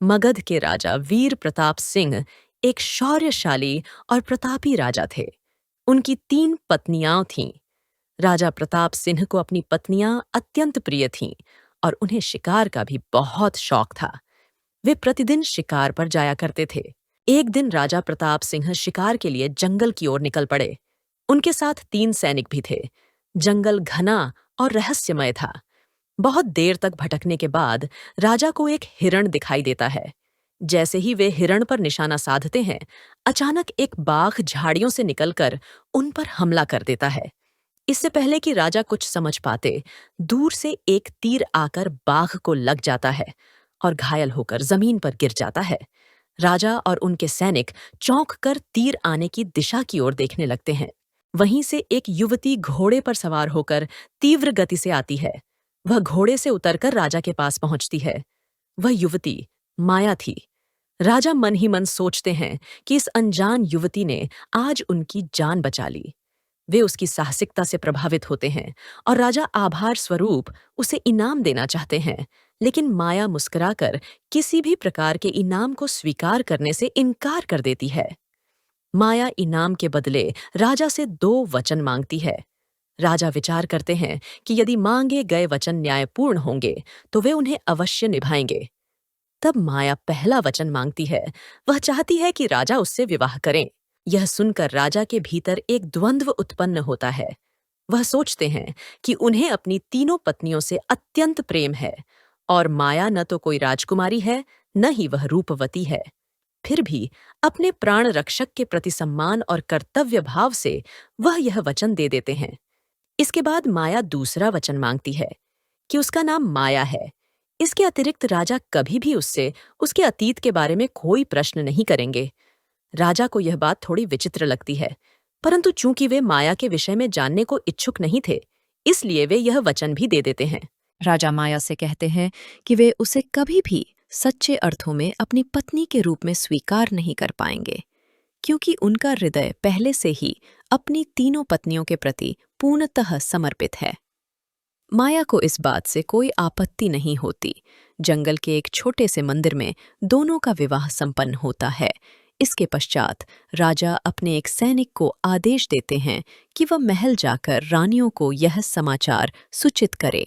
मगध के राजा वीर प्रताप सिंह एक शौर्यशाली और प्रतापी राजा थे। उनकी 3 पत्नियां थीं। राजा प्रताप सिंह को अपनी पत्नियां अत्यंत प्रिय थीं और उन्हें शिकार का भी बहुत शौक था। वे प्रतिदिन शिकार पर जाया करते थे। एक दिन राजा प्रताप सिंह शिकार के लिए जंगल की ओर निकल पड़े। उनके साथ 3 सैनिक भी थे। जंगल घना और रहस्यमय था। बहुत देर तक भटकने के बाद राजा को एक हिरण दिखाई देता है। जैसे ही वे हिरण पर निशाना साधते हैं, अचानक एक बाघ झाड़ियों से निकलकर उन पर हमला कर देता है। इससे पहले कि राजा कुछ समझ पाते, दूर से एक तीर आकर बाघ को लग जाता है और घायल होकर जमीन पर गिर जाता है। राजा और उनके सैनिक चौंक कर तीर आने की दिशा की ओर देखने लगते हैं। वहीं से एक युवती घोड़े पर सवार होकर तीव्र गति से आती है। वह घोड़े से उतरकर राजा के पास पहुंचती है। वह युवती माया थी। राजा मन ही मन सोचते हैं कि इस अनजान युवती ने आज उनकी जान बचा ली। वे उसकी साहसिकता से प्रभावित होते हैं और राजा आभार स्वरूप उसे इनाम देना चाहते हैं, लेकिन माया मुस्कुराकर किसी भी प्रकार के इनाम को स्वीकार करने से इनकार कर देती है। माया इनाम के बदले राजा से 2 वचन मांगती है। राजा विचार करते हैं कि यदि मांगे गए वचन न्यायपूर्ण होंगे तो वे उन्हें अवश्य निभाएंगे। तब माया पहला वचन मांगती है। वह चाहती है कि राजा उससे विवाह करें। यह सुनकर राजा के भीतर एक द्वंद्व उत्पन्न होता है। वह सोचते हैं कि उन्हें अपनी तीनों पत्नियों से अत्यंत प्रेम है और माया न तो कोई राजकुमारी है, न ही वह रूपवती है। फिर भी अपने प्राण रक्षक के प्रति सम्मान और कर्तव्य भाव से वह यह वचन दे देते हैं। इसके बाद माया दूसरा वचन मांगती है कि उसका नाम माया है। इसके अतिरिक्त राजा कभी भी उससे उसके अतीत के बारे में कोई प्रश्न नहीं करेंगे। राजा को यह बात थोड़ी विचित्र लगती है, परंतु चूंकि वे माया के विषय में जानने को इच्छुक नहीं थे, इसलिए वे यह वचन भी दे देते हैं। राजा माया से कहते हैं कि वे उसे कभी भी सच्चे अर्थों में अपनी पत्नी के रूप में स्वीकार नहीं कर पाएंगे, क्योंकि उनका हृदय पहले से ही अपनी तीनों पत्नियों के प्रति पूर्णतः समर्पित है। माया को इस बात से कोई आपत्ति नहीं होती। जंगल के एक छोटे से मंदिर में दोनों का विवाह संपन्न होता है। इसके पश्चात राजा अपने एक सैनिक को आदेश देते हैं कि वह महल जाकर रानियों को यह समाचार सूचित करे।